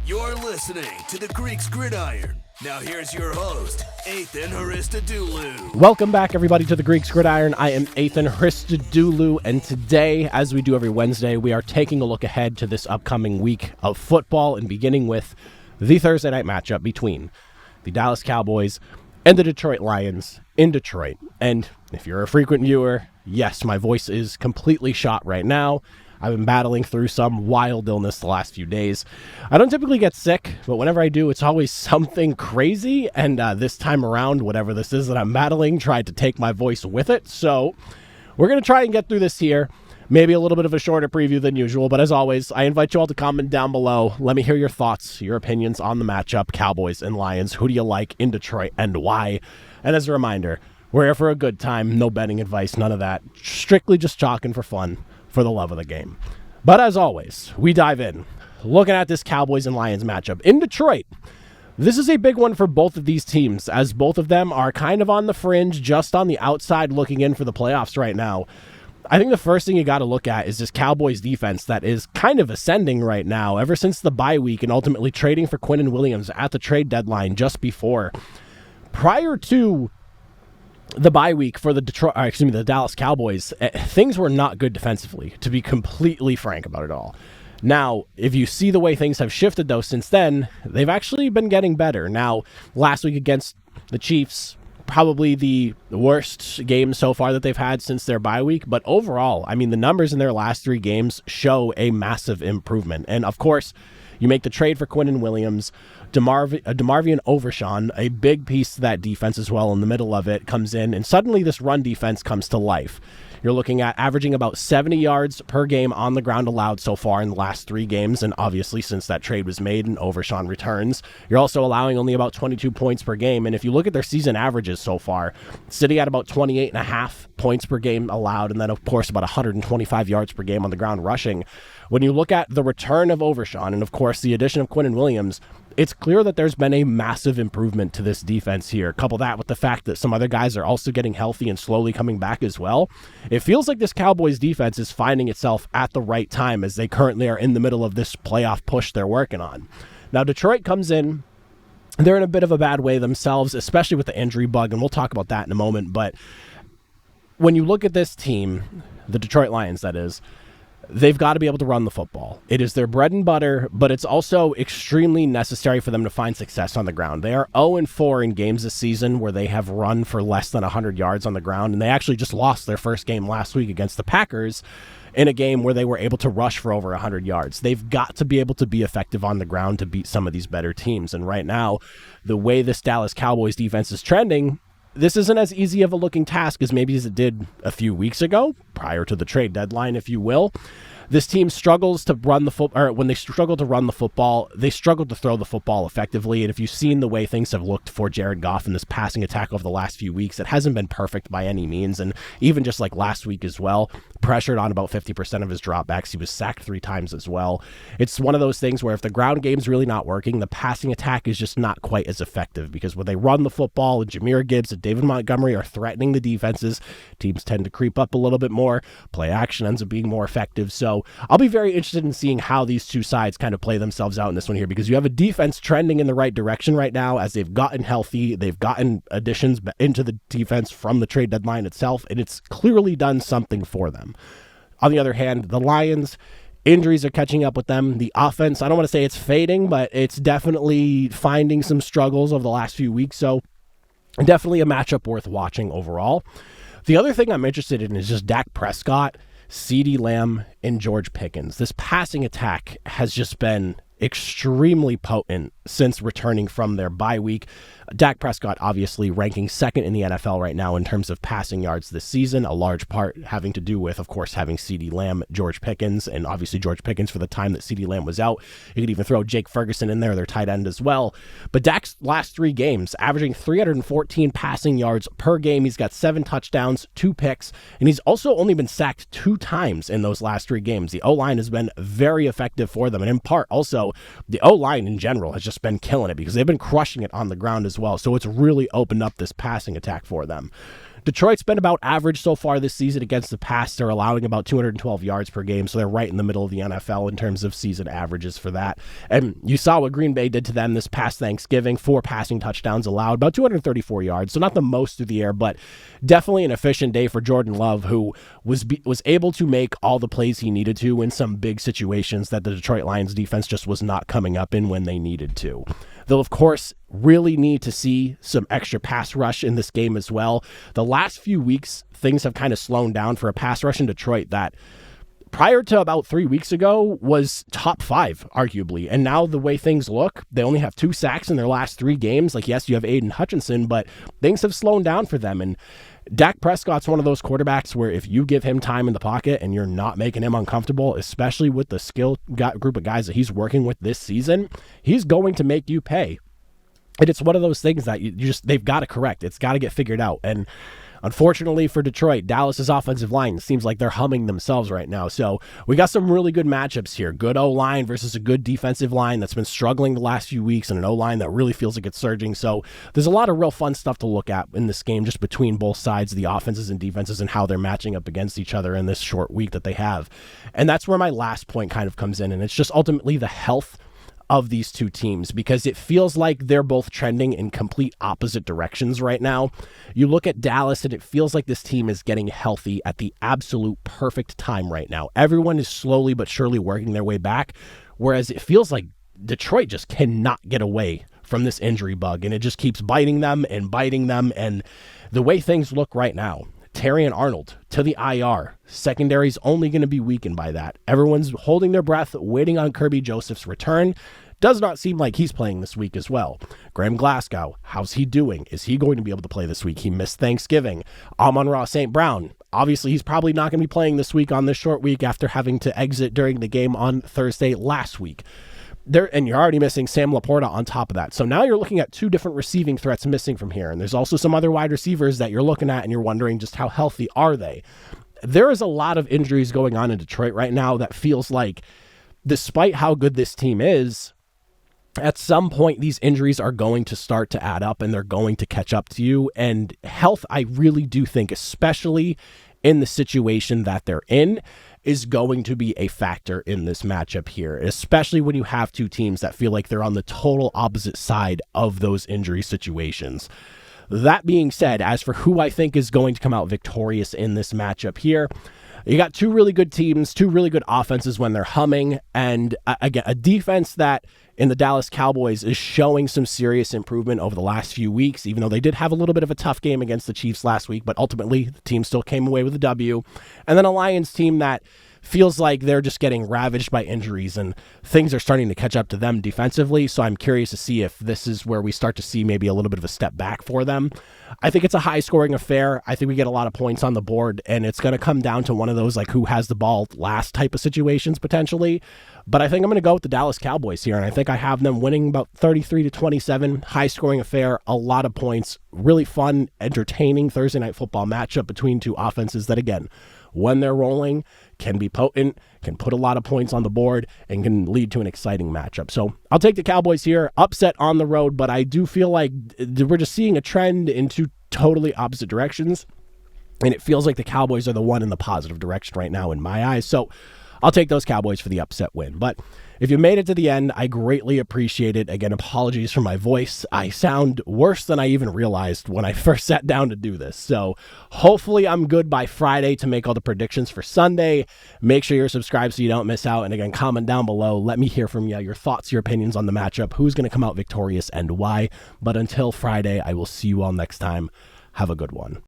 You're listening to the Greeks Gridiron. Now here's your host, Ethan Haristadoulou. Welcome back, everybody, to the Greeks Gridiron. I am Ethan Haristadoulou, and today, as we do every Wednesday, we are taking a look ahead to this upcoming week of football and beginning with the Thursday night matchup between the Dallas Cowboys and the Detroit Lions in Detroit. And if you're a frequent viewer, yes, my voice is completely shot right now. I've been battling through some wild illness the last few days. I don't typically get sick, but whenever I do, it's always something crazy. And this time around, whatever this is that I'm battling, tried to take my voice with it. So we're going to try and get through this here. Maybe a little bit of a shorter preview than usual, but as always, I invite you all to comment down below. Let me hear your thoughts, your opinions on the matchup, Cowboys and Lions. Who do you like in Detroit and why? And as a reminder, we're here for a good time. No betting advice, none of that. Strictly just talking for fun, for the love of the game. But as always, we dive in. Looking at this Cowboys and Lions matchup in Detroit. This is a big one for both of these teams, as both of them are kind of on the fringe, just on the outside looking in for the playoffs right now. I think the first thing you got to look at is this Cowboys defense that is kind of ascending right now ever since the bye week and ultimately trading for Quinnen Williams at the trade deadline just before. Prior to the bye week for the Dallas Cowboys, things were not good defensively, to be completely frank about it all. Now, if you see the way things have shifted, though, since then, they've actually been getting better. Now, last week against the Chiefs, probably the worst game so far that they've had since their bye week. But overall, I mean, the numbers in their last three games show a massive improvement. And, of course, you make the trade for Quinnen Williams. DeMarvion Overshawn, a big piece to that defense as well in the middle of it, comes in, and suddenly this run defense comes to life. You're looking at averaging about 70 yards per game on the ground allowed so far in the last three games, and obviously since that trade was made and Overshawn returns, you're also allowing only about 22 points per game, and if you look at their season averages so far, sitting at about 28.5 points per game allowed, and then of course about 125 yards per game on the ground rushing. When you look at the return of Overshawn and of course the addition of Quinnen Williams, it's clear that there's been a massive improvement to this defense here. Couple that with the fact that some other guys are also getting healthy and slowly coming back as well. It feels like this Cowboys defense is finding itself at the right time as they currently are in the middle of this playoff push they're working on. Now, Detroit comes in. They're in a bit of a bad way themselves, especially with the injury bug, and we'll talk about that in a moment. But when you look at this team, the Detroit Lions, that is, they've got to be able to run the football. It is their bread and butter, but it's also extremely necessary for them to find success on the ground. They are 0-4 in games this season where they have run for less than 100 yards on the ground, and they actually just lost their first game last week against the Packers in a game where they were able to rush for over 100 yards. They've got to be able to be effective on the ground to beat some of these better teams, and right now, the way this Dallas Cowboys defense is trending, this isn't as easy of a looking task as maybe as it did a few weeks ago, prior to the trade deadline, if you will. This team struggles to run the football, or when they struggle to run the football, they struggle to throw the football effectively. And if you've seen the way things have looked for Jared Goff in this passing attack over the last few weeks, it hasn't been perfect by any means. And even just like last week as well, pressured on about 50% of his dropbacks. He was sacked 3 times as well. It's one of those things where if the ground game's really not working, the passing attack is just not quite as effective, because when they run the football and Jahmyr Gibbs and David Montgomery are threatening the defenses, teams tend to creep up a little bit more. Play action ends up being more effective. So I'll be very interested in seeing how these two sides kind of play themselves out in this one here, because you have a defense trending in the right direction right now as they've gotten healthy. They've gotten additions into the defense from the trade deadline itself, and it's clearly done something for them. On the other hand, the Lions, injuries are catching up with them. The offense, I don't want to say it's fading, but it's definitely finding some struggles over the last few weeks. So definitely a matchup worth watching overall. The other thing I'm interested in is just Dak Prescott, CeeDee Lamb, and George Pickens. This passing attack has just been extremely potent since returning from their bye week. Dak Prescott obviously ranking second in the NFL right now in terms of passing yards this season, a large part having to do with, of course, having CeeDee Lamb, George Pickens, and obviously George Pickens for the time that CeeDee Lamb was out. You could even throw Jake Ferguson in there, their tight end as well. But Dak's last 3 games, averaging 314 passing yards per game. He's got 7 touchdowns, 2 picks, and he's also only been sacked 2 times in those last 3 games. The O-line has been very effective for them, and in part also the O-line in general has just been killing it because they've been crushing it on the ground as well. So it's really opened up this passing attack for them. Detroit's been about average so far this season against the pass. They're allowing about 212 yards per game, so they're right in the middle of the NFL in terms of season averages for that. And you saw what Green Bay did to them this past Thanksgiving. 4 passing touchdowns allowed, about 234 yards, so not the most through the air, but definitely an efficient day for Jordan Love, who was able to make all the plays he needed to in some big situations that the Detroit Lions defense just was not coming up in when they needed to. They'll, of course, really need to see some extra pass rush in this game as well. The last few weeks, things have kind of slowed down for a pass rush in Detroit that prior to about 3 weeks ago was top 5, arguably. And now the way things look, they only have 2 sacks in their last 3 games. Like, yes, you have Aiden Hutchinson, but things have slowed down for them. And Dak Prescott's one of those quarterbacks where if you give him time in the pocket and you're not making him uncomfortable, especially with the skill group of guys that he's working with this season, he's going to make you pay. And it's one of those things that they've got to correct. It's got to get figured out. And unfortunately for Detroit, Dallas's offensive line seems like they're humming themselves right now. So we got some really good matchups here. Good O-line versus a good defensive line that's been struggling the last few weeks, and an O-line that really feels like it's surging. So there's a lot of real fun stuff to look at in this game, just between both sides, the offenses and defenses, and how they're matching up against each other in this short week that they have. And that's where my last point kind of comes in, and it's just ultimately the health of these two teams, because it feels like they're both trending in complete opposite directions right now. You look at Dallas and it feels like this team is getting healthy at the absolute perfect time right now. Everyone is slowly but surely working their way back, whereas it feels like Detroit just cannot get away from this injury bug, and it just keeps biting them. And the way things look right now, Terry and Arnold to the IR. Secondary's only going to be weakened by that. Everyone's holding their breath, waiting on Kirby Joseph's return. Does not seem like he's playing this week as well. Graham Glasgow, how's he doing? Is he going to be able to play this week? He missed Thanksgiving. Amon-Ra St. Brown, obviously he's probably not going to be playing this week on this short week after having to exit during the game on Thursday last week. And you're already missing Sam Laporta on top of that. So now you're looking at 2 different receiving threats missing from here. And there's also some other wide receivers that you're looking at and you're wondering just how healthy are they. There is a lot of injuries going on in Detroit right now that feels like, despite how good this team is, at some point these injuries are going to start to add up and they're going to catch up to you. And health, I really do think, especially in the situation that they're in, is going to be a factor in this matchup here, especially when you have 2 teams that feel like they're on the total opposite side of those injury situations. That being said, as for who I think is going to come out victorious in this matchup here, you got 2 really good teams, 2 really good offenses when they're humming, and again, a defense that in the Dallas Cowboys is showing some serious improvement over the last few weeks, even though they did have a little bit of a tough game against the Chiefs last week, but ultimately the team still came away with a W. And then a Lions team that feels like they're just getting ravaged by injuries and things are starting to catch up to them defensively. So I'm curious to see if this is where we start to see maybe a little bit of a step back for them. I think it's a high scoring affair. I think we get a lot of points on the board, and it's going to come down to one of those like who has the ball last type of situations potentially. But I think I'm going to go with the Dallas Cowboys here, and I think I have them winning about 33-27, high scoring affair, a lot of points, really fun, entertaining Thursday night football matchup between 2 offenses that, again, when they're rolling, can be potent, can put a lot of points on the board, and can lead to an exciting matchup. So I'll take the Cowboys here, upset on the road, but I do feel like we're just seeing a trend in 2 totally opposite directions, and it feels like the Cowboys are the one in the positive direction right now in my eyes. So I'll take those Cowboys for the upset win. But if you made it to the end, I greatly appreciate it. Again, apologies for my voice. I sound worse than I even realized when I first sat down to do this. So hopefully I'm good by Friday to make all the predictions for Sunday. Make sure you're subscribed so you don't miss out. And again, comment down below. Let me hear from you, your thoughts, your opinions on the matchup, who's going to come out victorious and why. But until Friday, I will see you all next time. Have a good one.